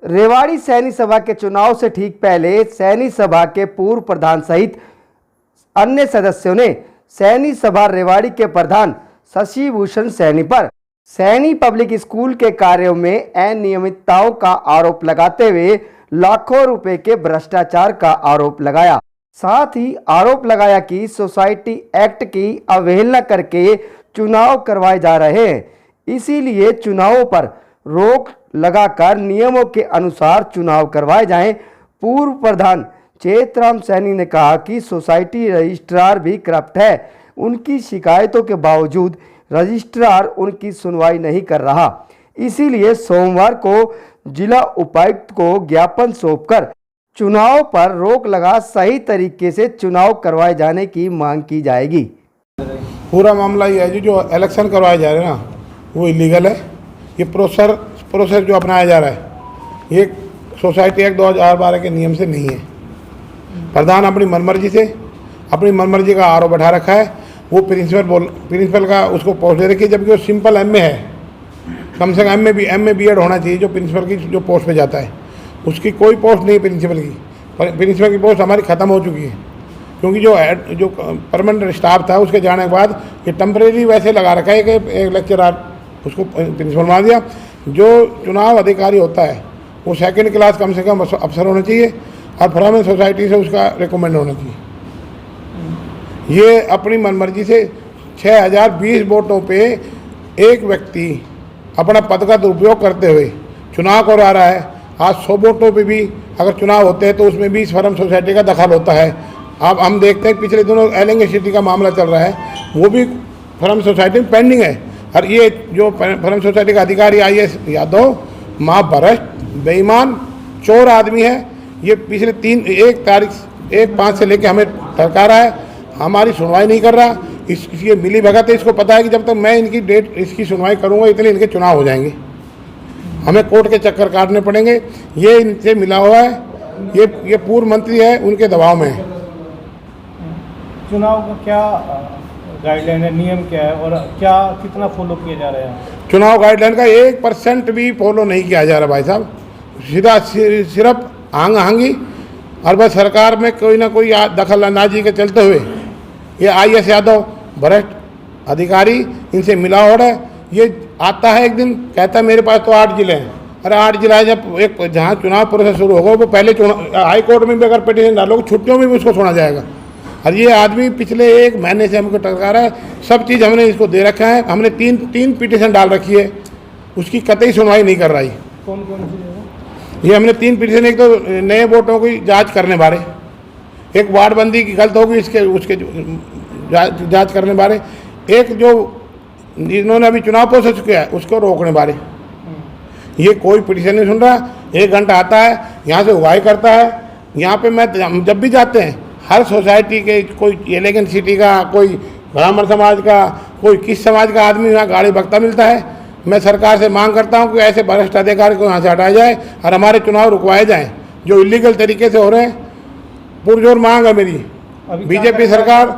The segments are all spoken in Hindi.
रेवाड़ी सैनी सभा के चुनाव से ठीक पहले सैनी सभा के पूर्व प्रधान सहित अन्य सदस्यों ने सैनी सभा रेवाड़ी के प्रधान शशि भूषण सैनी पर सैनी पब्लिक स्कूल के कार्यों में अनियमितताओं का आरोप लगाते हुए लाखों रुपए के भ्रष्टाचार का आरोप लगाया। साथ ही आरोप लगाया कि सोसाइटी एक्ट की अवहेलना करके चुनाव करवाए जा रहे हैं, इसीलिए चुनावों पर रोक लगाकर नियमों के अनुसार चुनाव करवाए जाएं। पूर्व प्रधान चेतराम सैनी ने कहा कि सोसाइटी रजिस्ट्रार भी करप्ट है। उनकी शिकायतों के बावजूद रजिस्ट्रार उनकी सुनवाई नहीं कर रहा, इसीलिए सोमवार को जिला उपायुक्त को ज्ञापन सौंपकर चुनाव पर रोक लगा सही तरीके से चुनाव करवाए जाने की मांग की जाएगी। पूरा मामला ये है जो इलेक्शन करवाए जा रहे हैं ना, वो इलीगल है। ये प्रोसेस जो अपनाया जा रहा है, ये सोसाइटी एक्ट 2012 के नियम से नहीं है। प्रधान अपनी मनमर्जी का आरोप बैठा रखा है। वो प्रिंसिपल का उसको पोस्ट दे रखी है, जबकि वो सिंपल एमए है। कम से कम एमए बीएड होना चाहिए जो प्रिंसिपल की जो पोस्ट पे जाता है। उसकी कोई पोस्ट नहीं है प्रिंसिपल की पोस्ट हमारी ख़त्म हो चुकी है, क्योंकि जो परमानेंट स्टाफ था उसके जाने के बाद ये टेम्परेरी वैसे लगा रखा है कि एक लेक्चरर उसको प्रिंसिपल बना दिया। जो चुनाव अधिकारी होता है वो सेकंड क्लास कम से कम अफसर होना चाहिए और फ्रामेंस सोसाइटी से उसका रिकमेंड होना चाहिए। ये अपनी मनमर्जी से 6020 वोटों पे एक व्यक्ति अपना पद का दुरुपयोग करते हुए चुनाव करवा रहा है। आज 100 वोटों पे भी अगर चुनाव होते हैं तो उसमें भी फर्म सोसाइटी का दखल होता है। अब हम देखते हैं पिछले दिनों एलिंग सिटी का मामला चल रहा है, वो भी फर्म सोसाइटी में पेंडिंग है। और ये जो फर्म सोसाइटी का अधिकारी IAS यादव महाभ्रष्ट बेईमान चोर आदमी है। ये पिछले 1 से लेकर हमें टरका रहा है, हमारी सुनवाई नहीं कर रहा। ये मिली भगत है, इसको पता है कि जब तक मैं इसकी सुनवाई करूंगा इतने इनके चुनाव हो जाएंगे, हमें कोर्ट के चक्कर काटने पड़ेंगे। ये इनसे मिला हुआ है, ये पूर्व मंत्री है, उनके दबाव में है। चुनाव का क्या गाइडलाइन है, नियम क्या है और क्या कितना फॉलो किया जा रहा है? चुनाव गाइडलाइन का 1% भी फॉलो नहीं किया जा रहा भाई साहब। सीधा सिर्फ आंगी और बस सरकार में कोई ना कोई दखल अंदाजी के चलते हुए ये IAS यादव भ्रष्ट अधिकारी इनसे मिला हो रहा है। ये आता है एक दिन कहता है मेरे पास तो 8 जिले हैं। अरे 8 जिला है, जब एक जहाँ चुनाव प्रोसेस शुरू होगा वो पहले हाई कोर्ट में भी अगर पिटीशन डालोगे छुट्टियों में भी उसको सुना जाएगा। और ये आदमी पिछले 1 महीने से हमको टकरा रहा है। सब चीज़ हमने इसको दे रखा है, हमने तीन पिटीशन डाल रखी है, उसकी कतई सुनवाई नहीं कर रही। कौन सी? ये हमने 3 पिटीशन, एक तो नए वोटों की जांच करने बारे, एक वार्डबंदी की गलत होगी उसके जांच करने बारे, एक जो इन्होंने अभी चुनाव प्रोसेस किया है उसको रोकने बारे। ये कोई पिटीशन नहीं सुन रहा। 1 घंटा आता है, यहाँ से उगाही करता है। यहाँ पे मैं जब भी जाते हैं हर सोसाइटी के कोई एलिगेंट सिटी का, कोई ब्राह्मण समाज का, कोई किस समाज का आदमी यहाँ गाड़ी भगता मिलता है। मैं सरकार से मांग करता हूँ कि ऐसे भ्रष्ट अधिकारी को यहाँ से हटाया जाए और हमारे चुनाव रुकवाए जाएं जो इलीगल तरीके से हो रहे हैं। पुरजोर मांग है मेरी। बीजेपी सरकार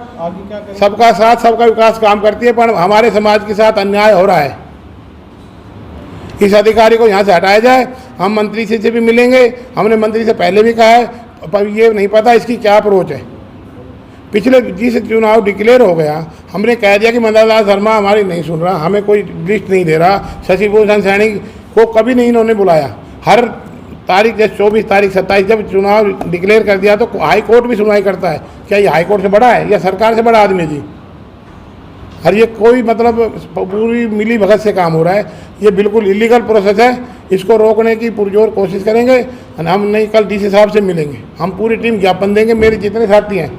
सबका साथ सबका विकास काम करती है, पर हमारे समाज के साथ अन्याय हो रहा है। इस अधिकारी को यहाँ से हटाया जाए। हम मंत्री से भी मिलेंगे, हमने मंत्री से पहले भी कहा है, पर ये नहीं पता इसकी क्या अप्रोच है। पिछले जिस चुनाव डिक्लेयर हो गया हमने कह दिया कि मंदार लाल शर्मा हमारी नहीं सुन रहा, हमें कोई लिस्ट नहीं दे रहा। शशि भूषण सैनी को कभी नहीं इन्होंने बुलाया। हर तारीख जैसे 24 तारीख 27 जब चुनाव डिक्लेयर कर दिया तो हाई कोर्ट भी सुनवाई करता है। क्या ये हाई कोर्ट से बड़ा है या सरकार से बड़ा आदमी है जी? और ये कोई मतलब पूरी मिली भगत से काम हो रहा है। ये बिल्कुल इलीगल प्रोसेस है। इसको रोकने की पुरजोर कोशिश करेंगे। हम नहीं कल DC साहब से मिलेंगे, हम पूरी टीम ज्ञापन देंगे। मेरे जितने साथी हैं,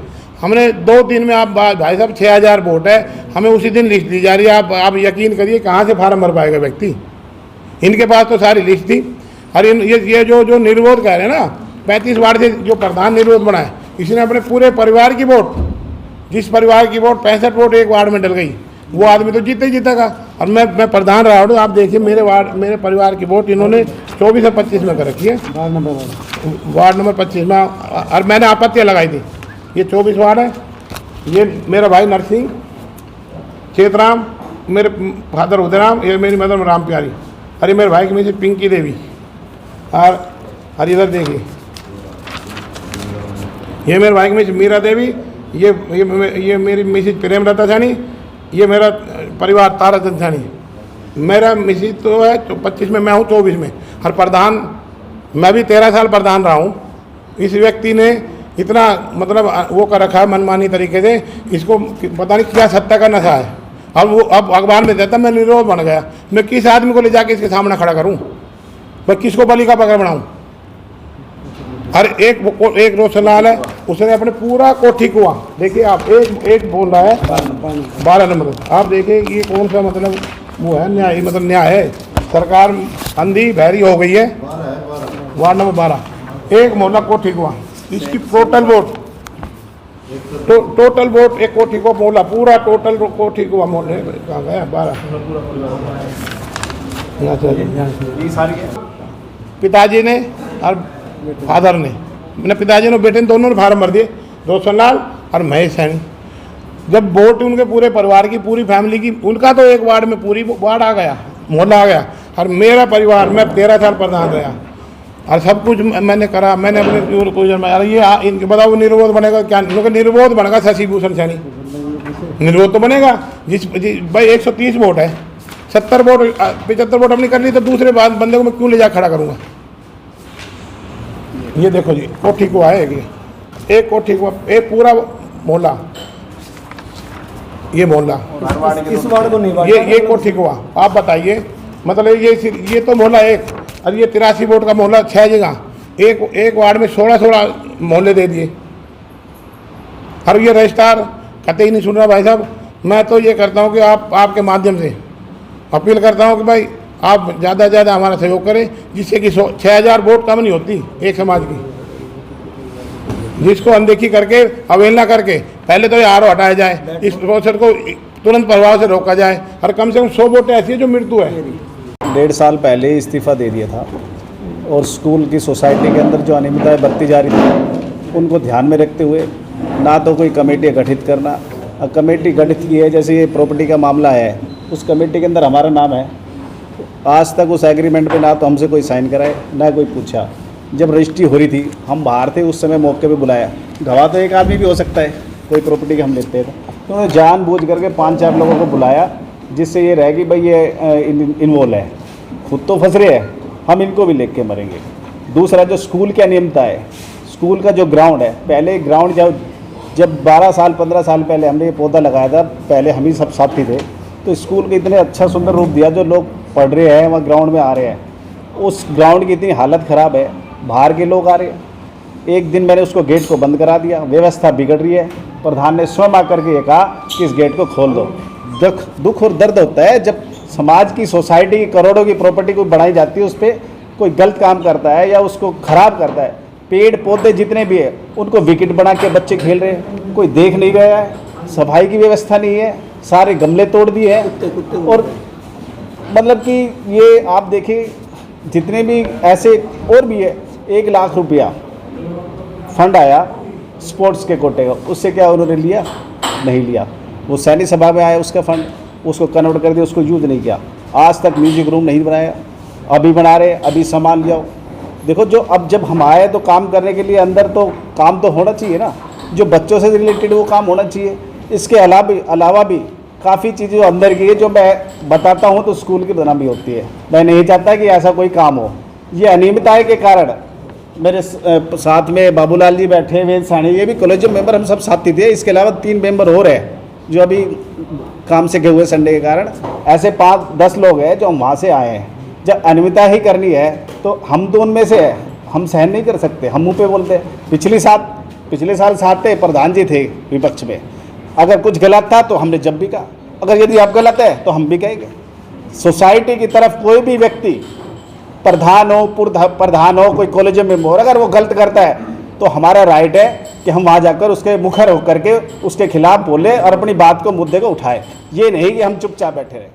हमने 2 दिन में, आप भाई साहब 6000 वोट है, हमें उसी दिन लिस्ट दी जा रही है। आप यकीन करिए कहाँ से फार्म भर पाएगा व्यक्ति। इनके पास तो सारी लिस्ट थी। और ये जो निर्विरोध कह रहे हैं ना, 35 वार्ड से जो प्रधान निर्विरोध बना है, इसने अपने पूरे परिवार की वोट, जिस परिवार की वोट 65 वोट एक वार्ड में डल गई, वो आदमी तो जीतेगा। और मैं प्रधान रहा हूँ। आप देखिए मेरे परिवार की वोट इन्होंने 24 और 25 में कर रखी है, वार्ड नंबर 25 में। और मैंने आपत्तियाँ लगाई थी। ये 24 वार्ड है। ये मेरा भाई नरसिंह चेतराम, मेरे फादर उदयराम, ये मेरी मदर राम प्यारी, अरे मेरे भाई की मिसेज पिंकी देवी और और इधर देखिए, ये मेरे भाई की मिसेज मीरा देवी, ये मेरी मिसेज प्रेमलता सैनी, ये मेरा परिवार ताराचंद सैनी। मेरा मिसेज तो है तो 25 में, मैं हूँ 24 में। और प्रधान मैं भी 13 साल प्रधान रहा हूँ। इस व्यक्ति ने इतना मतलब वो कर रखा है मनमानी तरीके से, इसको पता नहीं क्या सत्ता का नशा है। अब वो अब अखबार में देता, मैं निरोध बन गया। मैं किस आदमी को ले जाके इसके सामने खड़ा करूँ? मैं किसको बलि का बकरा बनाऊँ? और एक रोशनलाल है, उसने अपने पूरा कोठी कुआ, देखिए आप, एक बोल रहा है 12 नंबर। आप देखिए ये कौन सा मतलब वो है न्याय, मतलब न्याय है। सरकार अंधी बहरी हो गई है। वार्ड नंबर 12 एक मोहल्ला कोठी कुआ, इसकी टोटल वोट एक कोठी को मोहल्ला पूरा टोटल कोठी कुआ मोहल्ले कहाँ गया 12। पिताजी ने और फादर ने, मैंने पिताजी ने बेटे ने दोनों ने फार्म भर दिए, रोशनलाल और महेश सैनी। जब वोट उनके पूरे परिवार की, पूरी फैमिली की, उनका तो एक वार्ड में पूरी वार्ड आ गया, मोहल्ला आ गया। और मेरा परिवार, मैं 13 साल प्रधान रहा और सब कुछ मैंने करा। मैंने अपने ये इनके बताओ निर्विरोध बनेगा क्या? निर्विरोध बनेगा शशि भूषण सैनी, निर्विरोध तो बनेगा। भाई 130 वोट है, 70 वोट 75 वोट अपनी कर ली, तो दूसरे बंदे को मैं क्यों ले जा खड़ा करूँगा? ये देखो जी, कोठी को आएगी एक कोठी को, एक पूरा मोहल्ला, ये मोहल्ला इस वार्ड को नहीं, ये कोठी को आप बताइए, मतलब ये तो मोहल्ला एक, और ये 83 वोट का मोहल्ला 6 जगह, एक वार्ड में 16 मोहल्ले दे दिए। और ये रजिस्ट्रार कहते ही नहीं सुन रहा। भाई साहब, मैं तो ये करता हूँ कि आपके माध्यम से अपील करता हूँ कि भाई आप ज़्यादा से ज़्यादा हमारा सहयोग करें, जिससे कि 6000 वोट कम नहीं होती एक समाज की, जिसको अनदेखी करके, अवहेलना करके पहले तो ये आरोप हटाया जाए, इस प्रोसेस को तुरंत प्रभाव से रोका जाए। और कम से कम 100 वोट ऐसी है जो मृत्यु है। 1.5 साल पहले इस्तीफ़ा दे दिया था और स्कूल की सोसाइटी के अंदर जो अनियमितताएं बरती जा रही थी, उनको ध्यान में रखते हुए ना तो कोई कमेटी गठित करना, कमेटी गठित की है, जैसे ये प्रॉपर्टी का मामला है, उस कमेटी के अंदर हमारा नाम है। आज तक उस एग्रीमेंट पे ना तो हमसे कोई साइन कराए, ना कोई पूछा। जब रजिस्ट्री हो रही थी, हम बाहर थे, उस समय मौके पे बुलाया। गवाह तो एक आदमी भी हो सकता है, कोई प्रॉपर्टी के हम लेते हैं तो उन्होंने जानबूझ करके 5-4 लोगों को बुलाया, जिससे ये रहे कि भाई ये इन्वॉल्व है, खुद तो फंस रहे हैं, हम इनको भी लेके के मरेंगे। दूसरा जो स्कूल की अनियमितता है, स्कूल का जो ग्राउंड है, पहले ग्राउंड जब 12 साल 15 साल पहले हमने ये पौधा लगाया था, पहले हम ही सब साथी थे, तो स्कूल को इतने अच्छा सुंदर रूप दिया, जो लोग पढ़ रहे हैं वहाँ ग्राउंड में आ रहे हैं। उस ग्राउंड की इतनी हालत ख़राब है, बाहर के लोग आ रहे हैं। एक दिन मैंने उसको गेट को बंद करा दिया, व्यवस्था बिगड़ रही है। प्रधान ने स्वयं आकर के ये कहा कि इस गेट को खोल दो। दुख और दर्द होता है जब समाज की, सोसाइटी की, करोड़ों की प्रॉपर्टी को बढ़ाई जाती है, उस पर कोई गलत काम करता है या उसको ख़राब करता है। पेड़ पौधे जितने भी है उनको विकेट बना के बच्चे खेल रहे हैं, कोई देख नहीं गया है, सफाई की व्यवस्था नहीं है, सारे गमले तोड़ दिए हैं। और मतलब कि ये आप देखिए, जितने भी ऐसे और भी है, 1 लाख रुपया फंड आया स्पोर्ट्स के कोटे का, उससे क्या उन्होंने लिया? नहीं लिया। वो सैनिक सभा में आया उसका फंड, उसको कन्वर्ट कर दिया, उसको यूज़ नहीं किया। आज तक म्यूजिक रूम नहीं बनाया, अभी बना रहे, अभी सामान ले आओ। देखो, जो अब जब हम आए तो काम करने के लिए अंदर तो काम तो होना चाहिए ना, जो बच्चों से रिलेटेड वो काम होना चाहिए। इसके अलावा भी काफ़ी चीज़ें जो अंदर की है, जो मैं बताता हूँ तो स्कूल की बदनामी भी होती है। मैं नहीं चाहता कि ऐसा कोई काम हो। ये अनियमितता के कारण मेरे साथ में बाबूलाल जी बैठे, वेद साणी, ये भी कॉलेज मेंबर, हम सब साथी थे। इसके अलावा 3 मेंबर और हैं जो अभी काम से गए हुए संडे के कारण। ऐसे 5-10 लोग हैं जो हम वहाँ से आए हैं। जब अनियमितता ही करनी है तो हम तो उनमें से है, हम सहन नहीं कर सकते, हम मुँह पे बोलते। पिछले साल साथ थे, प्रधान जी थे विपक्ष में। अगर कुछ गलत था तो हमने जब भी कहा, अगर यदि आप गलत है तो हम भी कहेंगे। सोसाइटी की तरफ कोई भी व्यक्ति, प्रधान हो, कोई कॉलेज में हो, अगर वो गलत करता है तो हमारा राइट है कि हम वहाँ जाकर उसके मुखर होकर के उसके खिलाफ बोले और अपनी बात को, मुद्दे को उठाए। ये नहीं कि हम चुपचाप बैठे रहे।